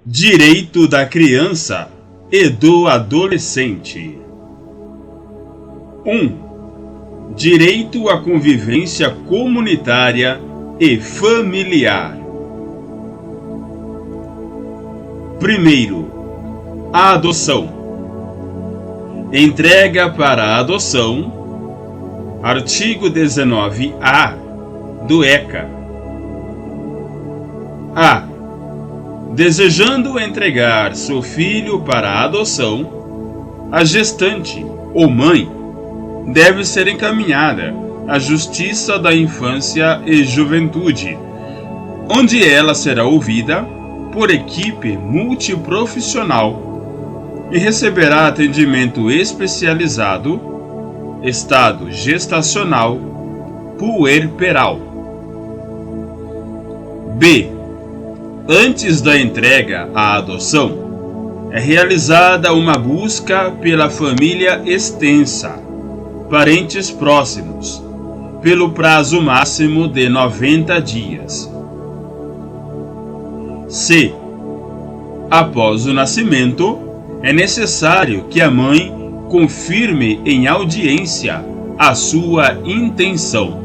Direito da criança e do adolescente. 1. Direito à convivência comunitária e familiar. Primeiro, a adoção. Entrega para a adoção. Artigo 19-A do ECA. A. Desejando entregar seu filho para a adoção, a gestante ou mãe deve ser encaminhada à Justiça da Infância e Juventude, onde ela será ouvida por equipe multiprofissional e receberá atendimento especializado, estado gestacional, puerperal. B. Antes da entrega à adoção, é realizada uma busca pela família extensa, parentes próximos, pelo prazo máximo de 90 dias. C. Após o nascimento, é necessário que a mãe confirme em audiência a sua intenção.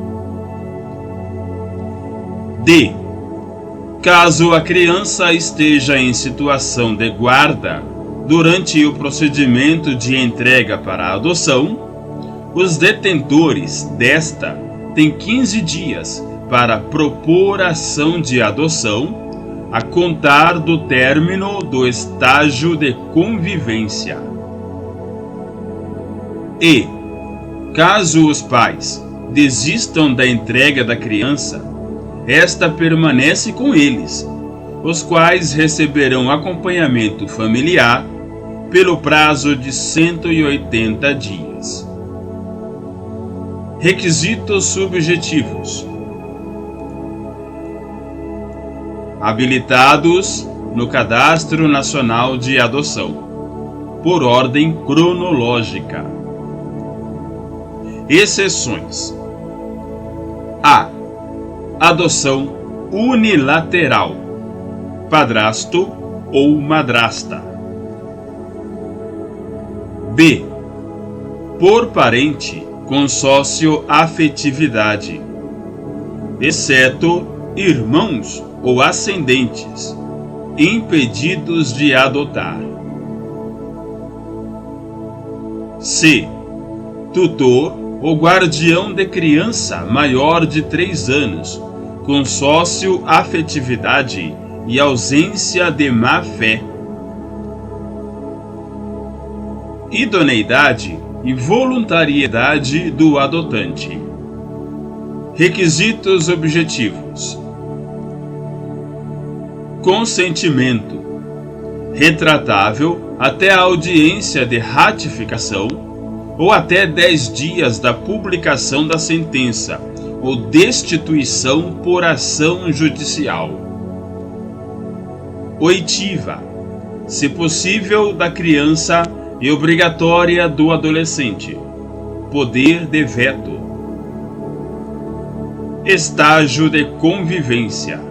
D. Caso a criança esteja em situação de guarda durante o procedimento de entrega para a adoção, os detentores desta têm 15 dias para propor ação de adoção a contar do término do estágio de convivência. E, caso os pais desistam da entrega da criança, esta permanece com eles, os quais receberão acompanhamento familiar pelo prazo de 180 dias. Requisitos subjetivos: habilitados no Cadastro Nacional de Adoção, por ordem cronológica. Exceções: A. Adoção unilateral, padrasto ou madrasta. B. Por parente com sócio-afetividade, exceto irmãos ou ascendentes, impedidos de adotar. C. Tutor ou guardião de criança maior de 3 anos, com sócio-afetividade e ausência de má-fé. Idoneidade e voluntariedade do adotante. Requisitos objetivos: consentimento, retratável até a audiência de ratificação ou até 10 dias da publicação da sentença ou destituição por ação judicial. Oitiva, se possível, da criança e obrigatória do adolescente. Poder de veto. Estágio de convivência.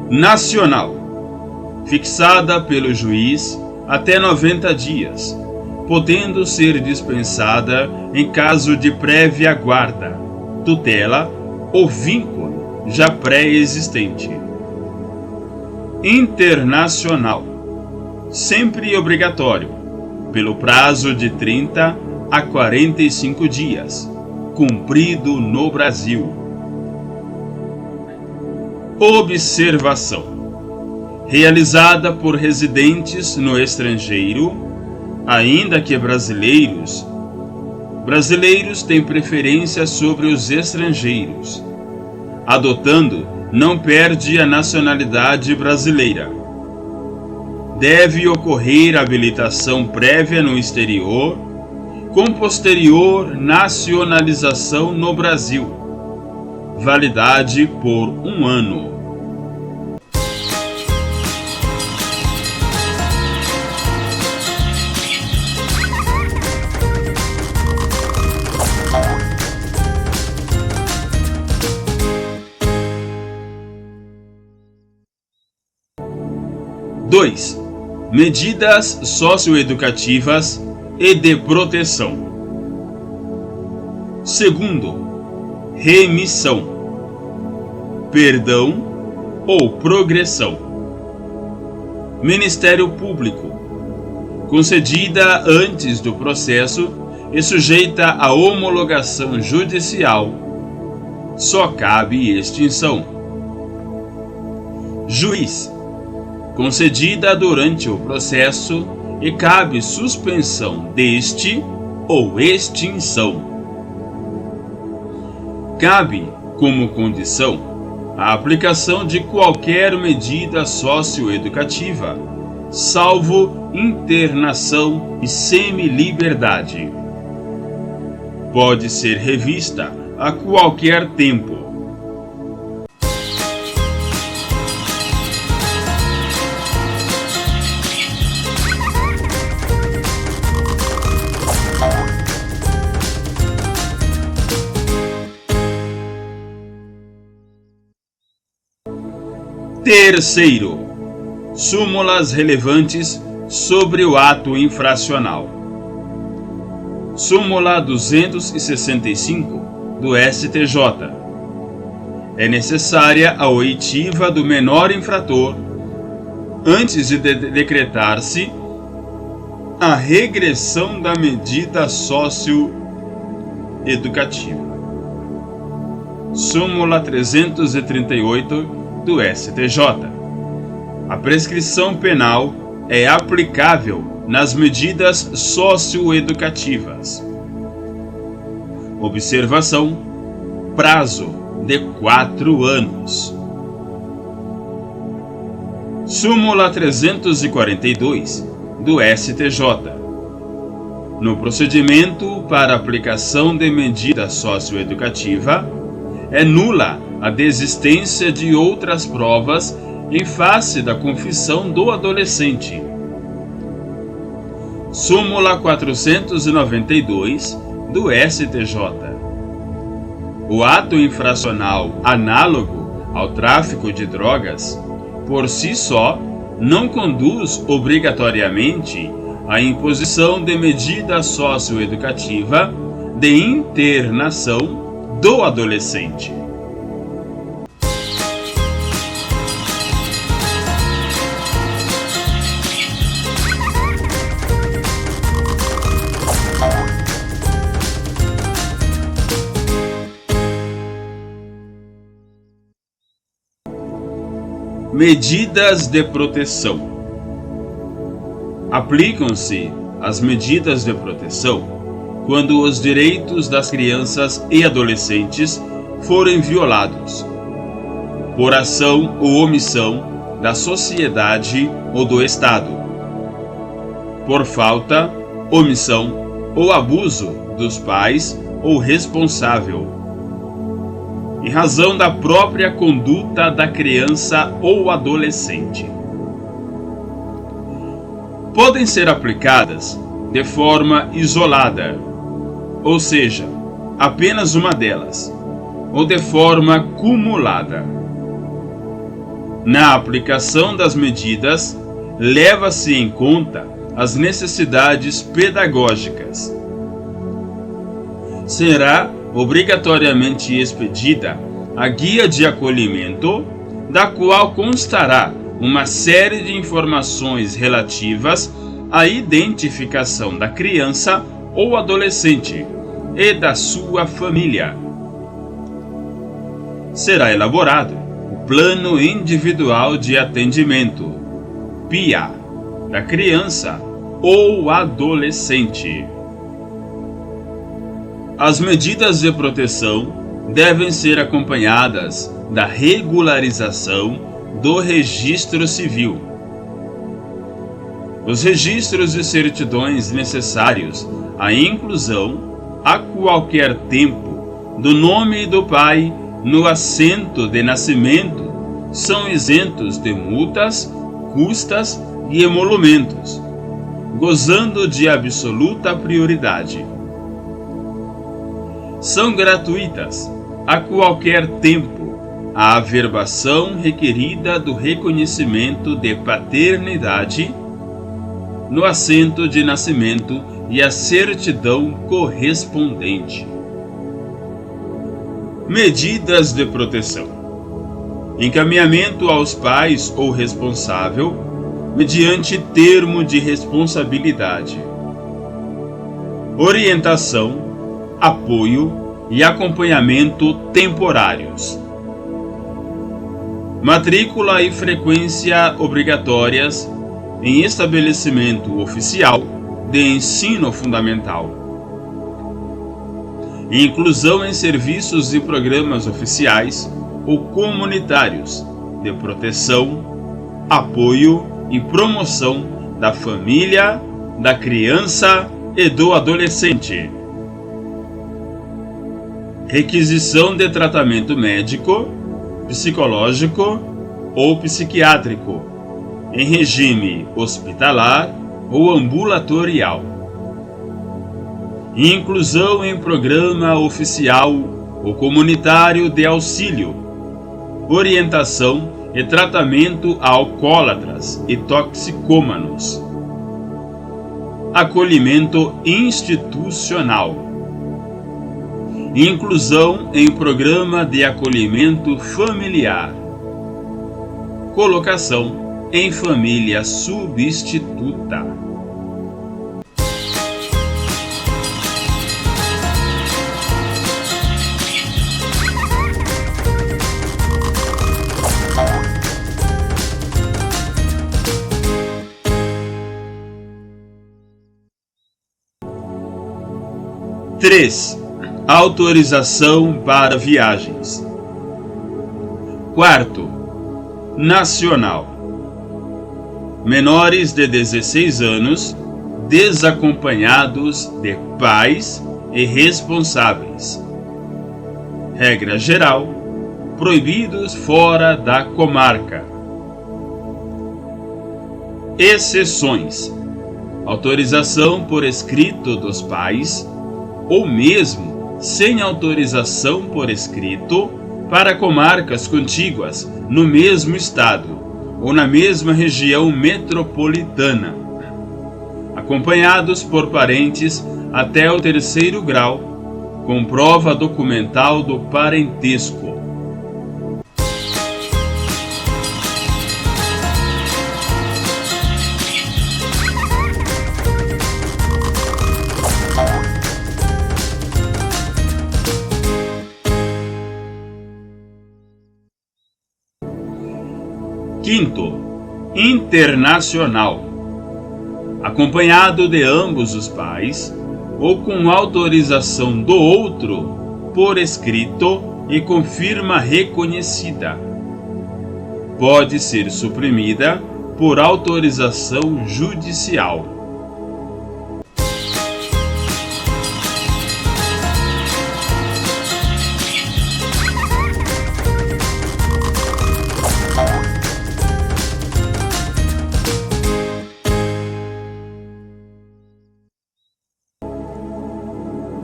Nacional, fixada pelo juiz até 90 dias, podendo ser dispensada em caso de prévia guarda, tutela ou vínculo já pré-existente. Internacional, sempre obrigatório, pelo prazo de 30 a 45 dias, cumprido no Brasil. Observação: realizada por residentes no estrangeiro, ainda que brasileiros têm preferência sobre os estrangeiros. Adotando, não perde a nacionalidade brasileira. Deve ocorrer habilitação prévia no exterior, com posterior nacionalização no Brasil. Validade por 1 ano. 2. Medidas socioeducativas e de proteção. Segundo, remissão, perdão ou progressão. Ministério Público, concedida antes do processo e sujeita à homologação judicial, só cabe extinção. Juiz, concedida durante o processo e cabe suspensão deste ou extinção. Cabe, como condição, a aplicação de qualquer medida socioeducativa, salvo internação e semi-liberdade. Pode ser revista a qualquer tempo. Terceiro, súmulas relevantes sobre o ato infracional. Súmula 265 do STJ. É necessária a oitiva do menor infrator antes de decretar-se a regressão da medida socioeducativa. Súmula 338 do STJ. A prescrição penal é aplicável nas medidas socioeducativas. Observação: prazo de 4 anos. Súmula 342 do STJ. No procedimento para aplicação de medida socioeducativa, é nula a desistência de outras provas em face da confissão do adolescente. Súmula 492 do STJ. O ato infracional análogo ao tráfico de drogas, por si só, não conduz obrigatoriamente à imposição de medida socioeducativa de internação do adolescente. Medidas de proteção. Aplicam-se as medidas de proteção quando os direitos das crianças e adolescentes forem violados, por ação ou omissão da sociedade ou do Estado, por falta, omissão ou abuso dos pais ou responsável, em razão da própria conduta da criança ou adolescente. Podem ser aplicadas de forma isolada, ou seja, apenas uma delas, ou de forma cumulada. Na aplicação das medidas, leva-se em conta as necessidades pedagógicas. Será obrigatoriamente expedida a guia de acolhimento, da qual constará uma série de informações relativas à identificação da criança ou adolescente e da sua família. Será elaborado o Plano Individual de Atendimento, PIA, da criança ou adolescente. As medidas de proteção devem ser acompanhadas da regularização do registro civil. Os registros e certidões necessários à inclusão, a qualquer tempo, do nome do pai no assento de nascimento são isentos de multas, custas e emolumentos, gozando de absoluta prioridade. São gratuitas, a qualquer tempo, a averbação requerida do reconhecimento de paternidade no assento de nascimento e a certidão correspondente. Medidas de proteção: encaminhamento aos pais ou responsável mediante termo de responsabilidade, orientação, apoio e acompanhamento temporários, matrícula e frequência obrigatórias em estabelecimento oficial de ensino fundamental, inclusão em serviços e programas oficiais ou comunitários de proteção, apoio e promoção da família, da criança e do adolescente. Requisição de tratamento médico, psicológico ou psiquiátrico, em regime hospitalar ou ambulatorial. Inclusão em programa oficial ou comunitário de auxílio, orientação e tratamento a alcoólatras e toxicômanos. Acolhimento institucional. Inclusão em programa de acolhimento familiar. Colocação em família substituta. Três. Autorização para viagens. Quarto, nacional. Menores de 16 anos, desacompanhados de pais e responsáveis. Regra geral, proibidos fora da comarca. Exceções: autorização por escrito dos pais, ou mesmo sem autorização por escrito para comarcas contíguas no mesmo estado ou na mesma região metropolitana, acompanhados por parentes até o 3º grau, com prova documental do parentesco. Quinto, internacional. Acompanhado de ambos os pais ou com autorização do outro por escrito e com firma reconhecida. Pode ser suprimida por autorização judicial.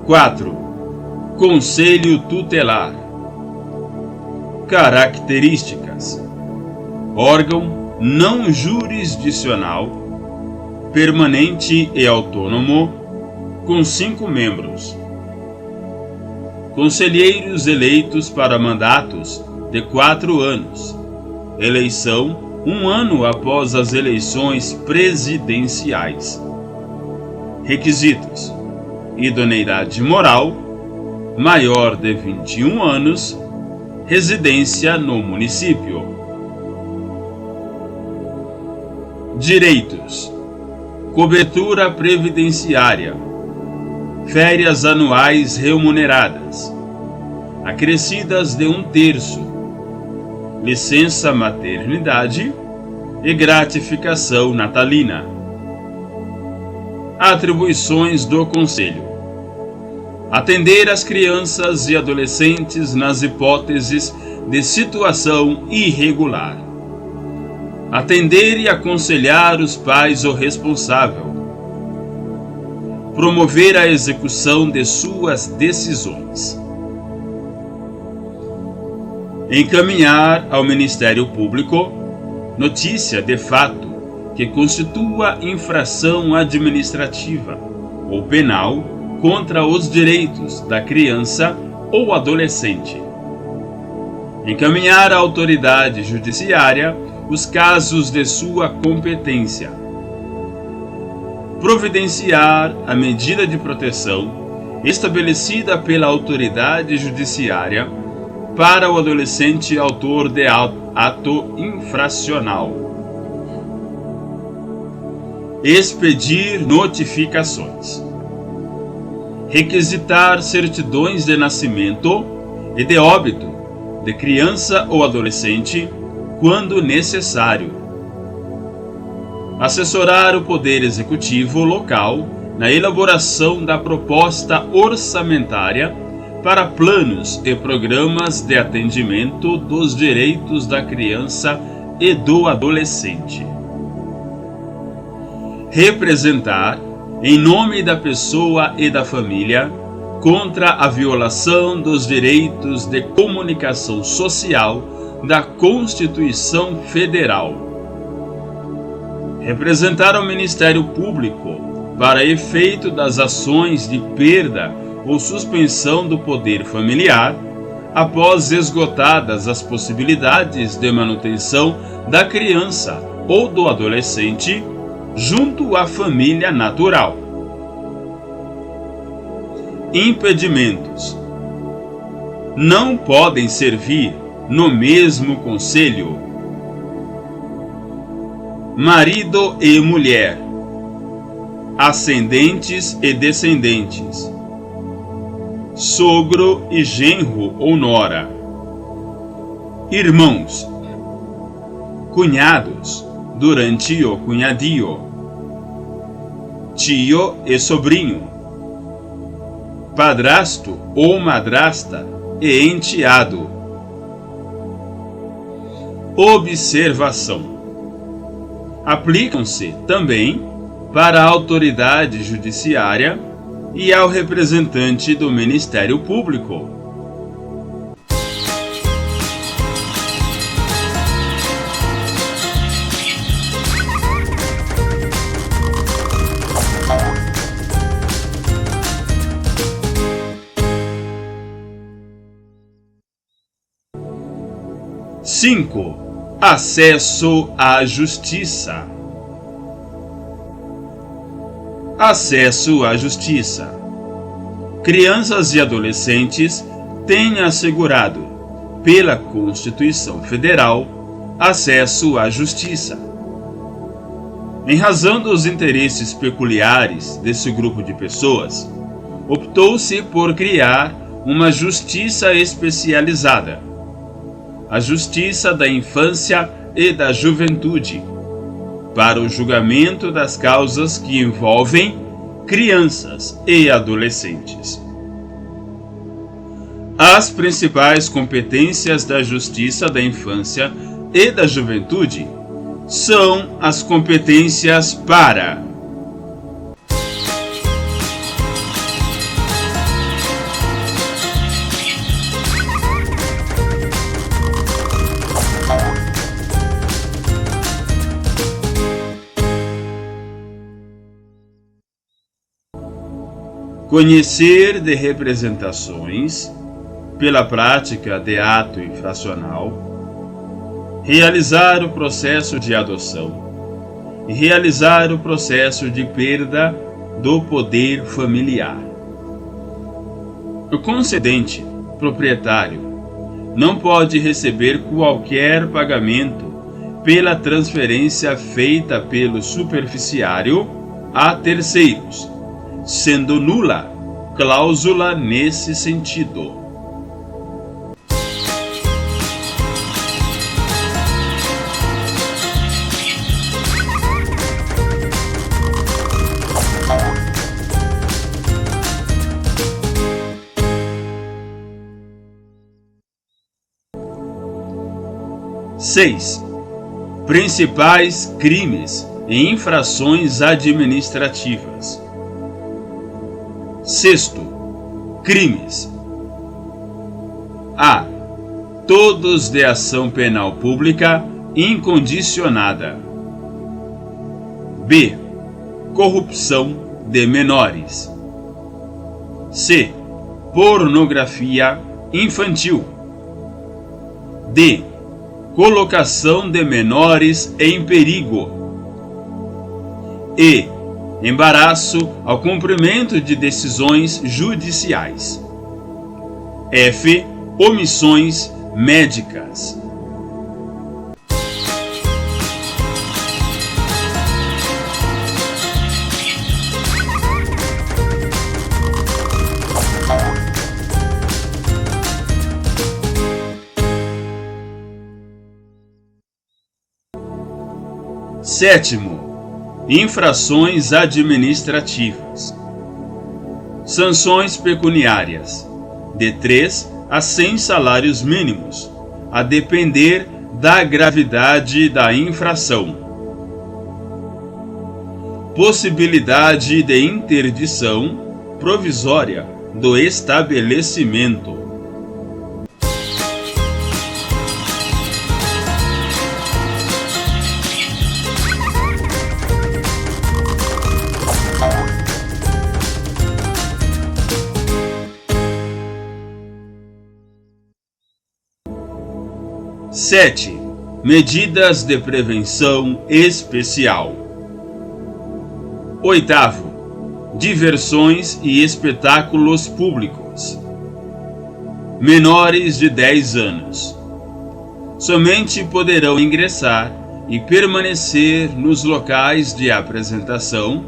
Quatro, Conselho Tutelar. Características: órgão não jurisdicional, permanente e autônomo, com 5 membros. Conselheiros eleitos para mandatos de 4 anos. Eleição 1 ano após as eleições presidenciais. Requisitos: idoneidade moral, maior de 21 anos, residência no município. Direitos: cobertura previdenciária, férias anuais remuneradas, acrescidas de 1/3, licença maternidade e gratificação natalina. Atribuições do Conselho: atender as crianças e adolescentes nas hipóteses de situação irregular. Atender e aconselhar os pais ou responsável. Promover a execução de suas decisões. Encaminhar ao Ministério Público notícia de fato que constitua infração administrativa ou penal contra os direitos da criança ou adolescente. Encaminhar à autoridade judiciária os casos de sua competência. Providenciar a medida de proteção estabelecida pela autoridade judiciária para o adolescente autor de ato infracional. Expedir notificações. Requisitar certidões de nascimento e de óbito de criança ou adolescente, quando necessário. Assessorar o Poder Executivo local na elaboração da proposta orçamentária para planos e programas de atendimento dos direitos da criança e do adolescente. Representar, em nome da pessoa e da família, contra a violação dos direitos de comunicação social da Constituição Federal. Representar ao Ministério Público para efeito das ações de perda ou suspensão do poder familiar, após esgotadas as possibilidades de manutenção da criança ou do adolescente junto à família natural. Impedimentos. Não podem servir no mesmo conselho marido e mulher, ascendentes e descendentes, sogro e genro ou nora, irmãos, cunhados durante o cunhadio, tio e sobrinho, padrasto ou madrasta e enteado. Observação. Aplicam-se também para a autoridade judiciária e ao representante do Ministério Público. Cinco. Acesso à justiça. Acesso à justiça. Crianças e adolescentes têm assegurado, pela Constituição Federal, acesso à justiça. Em razão dos interesses peculiares desse grupo de pessoas, optou-se por criar uma justiça especializada, a Justiça da Infância e da Juventude, para o julgamento das causas que envolvem crianças e adolescentes. As principais competências da Justiça da Infância e da Juventude são as competências para conhecer de representações pela prática de ato infracional, realizar o processo de adoção e realizar o processo de perda do poder familiar. O concedente, proprietário, não pode receber qualquer pagamento pela transferência feita pelo superficiário a terceiros, sendo nula cláusula nesse sentido. Seis. Principais crimes e infrações administrativas. Sexto, crimes. A. todos de ação penal pública incondicionada. B. Corrupção de menores. C. Pornografia infantil. D. Colocação de menores em perigo. E. Embaraço ao cumprimento de decisões judiciais. F. Omissões médicas. Sétimo, infrações administrativas. Sanções pecuniárias, de 3 a 100 salários mínimos, a depender da gravidade da infração. Possibilidade de interdição provisória do estabelecimento. Sete, medidas de prevenção especial. Oitavo, diversões e espetáculos públicos. Menores de 10 anos somente poderão ingressar e permanecer nos locais de apresentação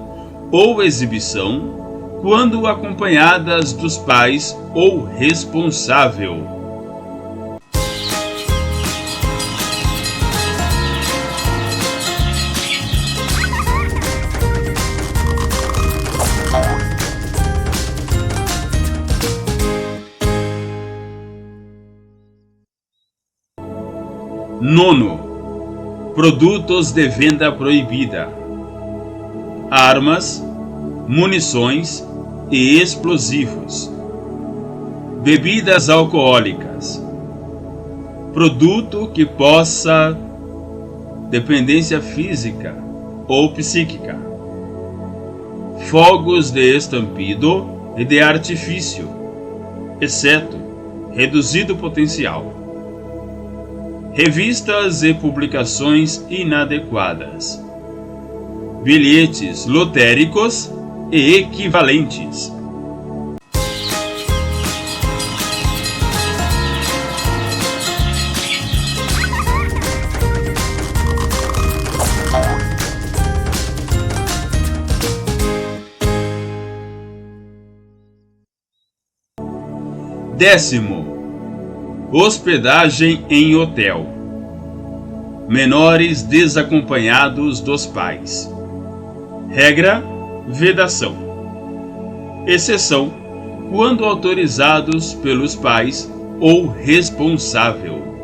ou exibição quando acompanhadas dos pais ou responsável. Nono, produtos de venda proibida. Armas, munições e explosivos. Bebidas alcoólicas. Produto que possa dependência física ou psíquica. Fogos de estampido e de artifício, exceto reduzido potencial. Revistas e publicações inadequadas. Bilhetes lotéricos e equivalentes. Décimo, hospedagem em hotel. Menores desacompanhados dos pais. Regra: vedação. Exceção: quando autorizados pelos pais ou responsável.